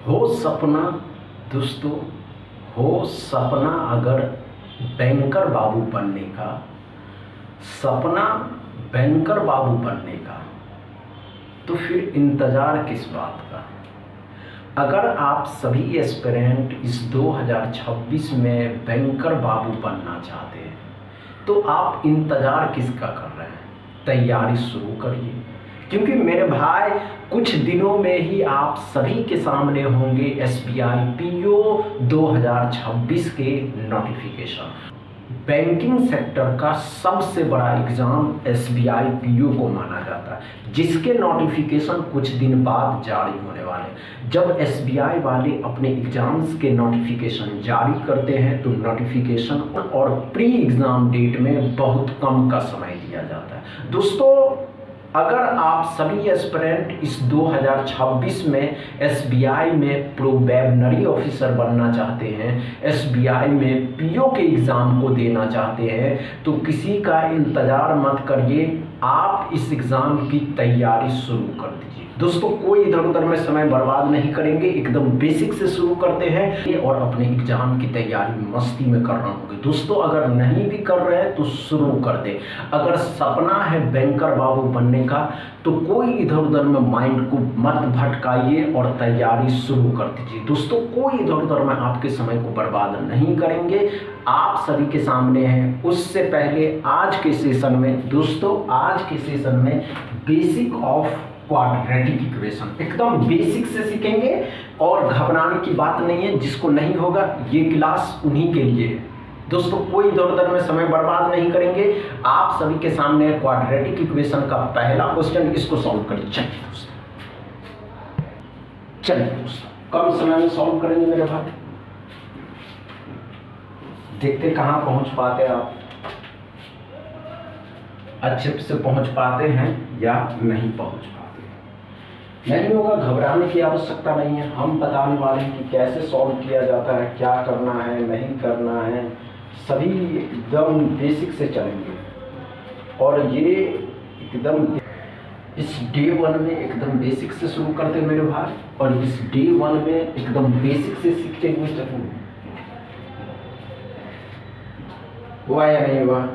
हो सपना दोस्तों, हो सपना अगर बैंकर बाबू बनने का, सपना बैंकर बाबू बनने का, तो फिर इंतज़ार किस बात का। अगर आप सभी एस्पिरेंट इस 2026 में बैंकर बाबू बनना चाहते हैं तो आप इंतज़ार किसका कर रहे हैं। तैयारी शुरू करिए, क्योंकि मेरे भाई कुछ दिनों में ही आप सभी के सामने होंगे एसबीआई पीओ 2026 के नोटिफिकेशन। बैंकिंग सेक्टर का सबसे बड़ा एग्ज़ाम एसबीआई पीओ को माना जाता है, जिसके नोटिफिकेशन कुछ दिन बाद जारी होने वाले हैं। जब एसबीआई वाले अपने एग्ज़ाम्स के नोटिफिकेशन जारी करते हैं तो नोटिफिकेशन और प्री एग्ज़ाम डेट में बहुत कम का समय दिया जाता है। दोस्तों, अगर आप सभी एस्पिरेंट इस 2026 में एसबीआई में प्रोबेशनरी ऑफिसर बनना चाहते हैं, एसबीआई में पीओ के एग्ज़ाम को देना चाहते हैं, तो किसी का इंतज़ार मत करिए, आप इस एग्ज़ाम की तैयारी शुरू कर दीजिए। दोस्तों, कोई इधर उधर में समय बर्बाद नहीं करेंगे, एकदम बेसिक से शुरू करते हैं और अपने एग्ज़ाम की तैयारी मस्ती में कर रहे होंगे। दोस्तों, अगर नहीं भी कर रहे हैं तो शुरू कर दें। अगर सपना है बैंकर बाबू बनने का तो कोई इधर उधर में माइंड को मत भटकाइए और तैयारी शुरू कर दीजिए। दोस्तों, कोई इधर उधर में आपके समय को बर्बाद नहीं करेंगे, आप सभी के सामने हैं। उससे पहले आज के सेशन में दोस्तों, आज के सेशन में बेसिक ऑफ क्वाड्रेटिक इक्वेशन एकदम बेसिक से सीखेंगे और घबराने की बात नहीं है। जिसको नहीं होगा ये क्लास उन्हीं के लिए है। दोस्तों, कोई इधर उधर में समय बर्बाद नहीं करेंगे, आप सभी के सामने क्वाड्रेटिक इक्वेशन का पहला क्वेश्चन, इसको सॉल्व करिए। चलिए दोस्तों, कम समय में सॉल्व करेंगे मेरे भाई। देखते कहाँ पहुंच पाते आप, अच्छे से पहुंच पाते हैं या नहीं पहुंच पाते। नहीं होगा, घबराने की आवश्यकता नहीं है। हम बताने वाले हैं कि कैसे सॉल्व किया जाता है, क्या करना है, नहीं करना है, सभी एकदम बेसिक से चलेंगे। और ये एकदम इस डे 1 में एकदम बेसिक से शुरू करते हैं मेरे भाई, और इस डे 1 में एकदम बेसिक से सीखते हुए चलेंगे। हुआ या नहीं हुआ?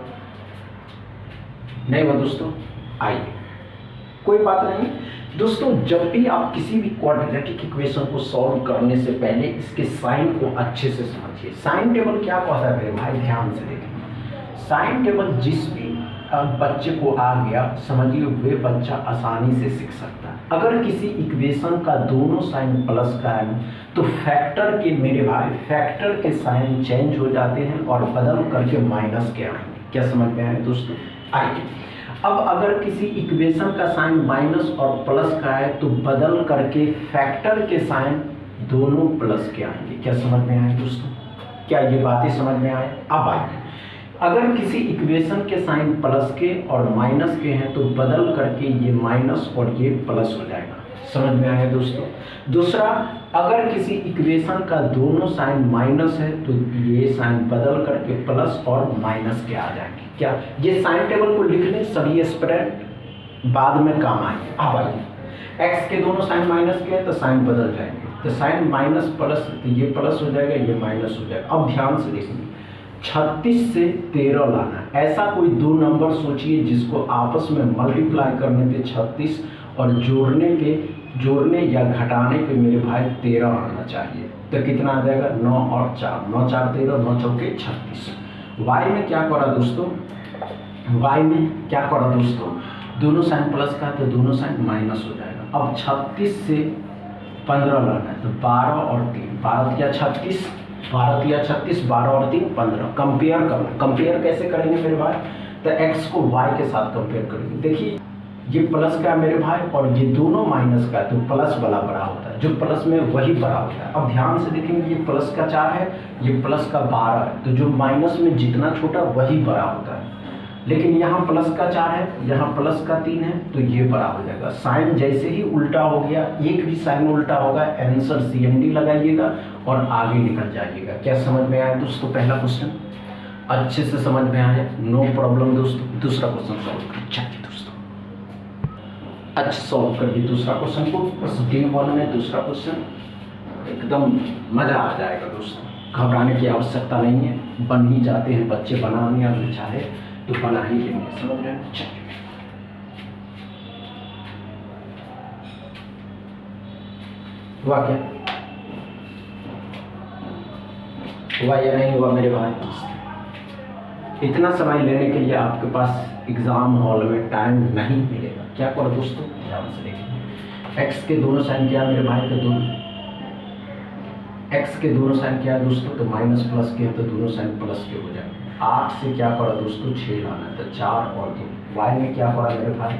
नहीं हुआ दोस्तों, आइए, कोई बात नहीं। दोस्तों, जब भी आप किसी भी क्वाड्रेटिक इक्वेशन को सॉल्व करने से पहले इसके साइन को अच्छे से समझिए। साइन टेबल क्या कहता है मेरे भाई, ध्यान से देखिए। साइन टेबल जिस भी बच्चे को आ गया, समझिए वे बच्चा आसानी से सीख सकता है। अगर किसी इक्वेशन का दोनों साइन प्लस का है तो फैक्टर के मेरे भाई, फैक्टर के साइन चेंज हो जाते हैं और बदल करके माइनस के आएंगे। क्या समझ में आए दोस्तों? आइए, अब अगर किसी इक्वेशन का साइन माइनस और प्लस का है तो बदल करके फैक्टर के साइन दोनों प्लस के आएंगे। क्या समझ में आए दोस्तों? क्या ये बातें समझ में आए? अब आइए, अगर किसी इक्वेशन के साइन प्लस के और माइनस के हैं तो बदल करके ये माइनस और ये प्लस हो जाएगा। समझ में आया दोस्तों? दूसरा, अगर किसी इक्वेशन का दोनों साइन माइनस है तो ये साइन बदल करके प्लस और माइनस के आ जाएंगे। क्या ये साइन टेबल को लिख लें, सभी एस्पिरेंट बाद में काम आएंगे। अब आइए, एक्स के दोनों साइन माइनस के हैं तो साइन बदल जाएंगे, तो साइन माइनस प्लस, तो ये प्लस हो जाएगा, ये माइनस हो जाएगा। अब ध्यान से देखिए, 36 से 13 लाना, ऐसा कोई दो नंबर सोचिए जिसको आपस में मल्टीप्लाई करने पे 36 और जोड़ने या घटाने पे मेरे भाई 13 आना चाहिए। तो कितना आ जाएगा? 9 और 4, 9 4 13, 9 चौके 36। वाई में क्या करा दोस्तों? वाई में क्या करा दोस्तों? दोनों साइन प्लस का तो दोनों साइन माइनस हो जाएगा। अब 36 से 15 लाना है तो 12 और 3, 12 तिया 36, 12 तिया 36, 12 और 3 15। कंपेयर करना, कंपेयर कैसे करेंगे मेरे भाई? तो x को y के साथ कंपेयर करेंगे। देखिए, ये प्लस का है मेरे भाई और ये दोनों माइनस का है, तो प्लस वाला बड़ा होता है, जो प्लस में वही बड़ा होता है। अब ध्यान से देखेंगे, ये प्लस का 4 है, ये प्लस का 12 है, तो जो माइनस में जितना छोटा वही बड़ा होता है। लेकिन यहाँ प्लस का 4 है, यहाँ प्लस का 3 है, तो ये बड़ा हो जाएगा। साइन जैसे ही उल्टा हो गया, एक भी साइन उल्टा होगा, आंसर CND लगाइएगा और आगे निकल जाइएगा। क्या समझ में आया दोस्तों? पहला क्वेश्चन अच्छे से समझ में आया, नो प्रॉब्लम दोस्तों। दूसरा क्वेश्चन सॉल्व करिए दोस्तों, अच्छा सॉल्व कर दिए दूसरा क्वेश्चन को। बस डे 1 में दूसरा क्वेश्चन एकदम मज़ा आ जाएगा दोस्तों। घबराने की आवश्यकता नहीं है, बन ही जाते हैं बच्चे, बनाने अगर चाहे तो बना ही लेंगे, समझ रहे हैं। चलिए हुआ क्या, हुआ या नहीं हुआ मेरे भाई? इतना समय लेने के लिए आपके पास एग्जाम हॉल में टाइम नहीं मिलेगा। क्या करो दोस्तों, ध्यान से देखिए। एक्स के दोनों साइन क्या है मेरे भाई? के दोनों एक्स के दोनों साइन क्या है दोस्तों? तो माइनस प्लस के, तो दोनों साइन प्लस के हो जाए। 8 से क्या करा दोस्तों? 6 लाना, तो 4 और 2। वाई में क्या पड़ा मेरे भाई?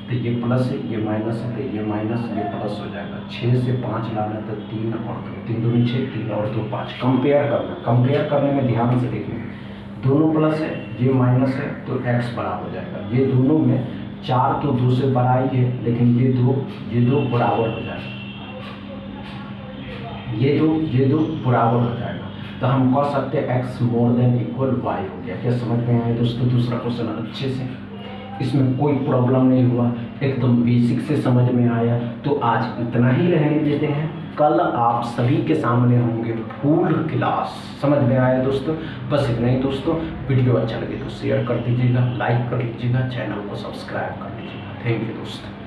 तो ये प्लस है, ये माइनस है, तो ये माइनस, ये प्लस हो जाएगा। 6 से 5 लाना, तो 3 और 2, 3 दूनी 6, 3 और 2 5। कंपेयर करना, कंपेयर करने में ध्यान से देखिए, दोनों प्लस है, ये माइनस है, तो x बड़ा हो जाएगा। ये दोनों में 4 तो 2 से बड़ा ही है, लेकिन ये दो बराबर हो जाएगा। ये दो बराबर हो जाएगा, तो हम कह सकते हैं x more than equal y हो गया। क्या समझ में आया दोस्तों? दूसरा क्वेश्चन अच्छे से, इसमें कोई प्रॉब्लम नहीं हुआ, एकदम बेसिक से समझ में आया। तो आज इतना ही रहने देते हैं, कल आप सभी के सामने होंगे फुल क्लास। समझ में आया दोस्तों? बस इतना ही दोस्तों। वीडियो अच्छा लगे तो शेयर कर दीजिएगा, लाइक कर लीजिएगा, चैनल को सब्सक्राइब कर लीजिएगा। थैंक यू दोस्तों।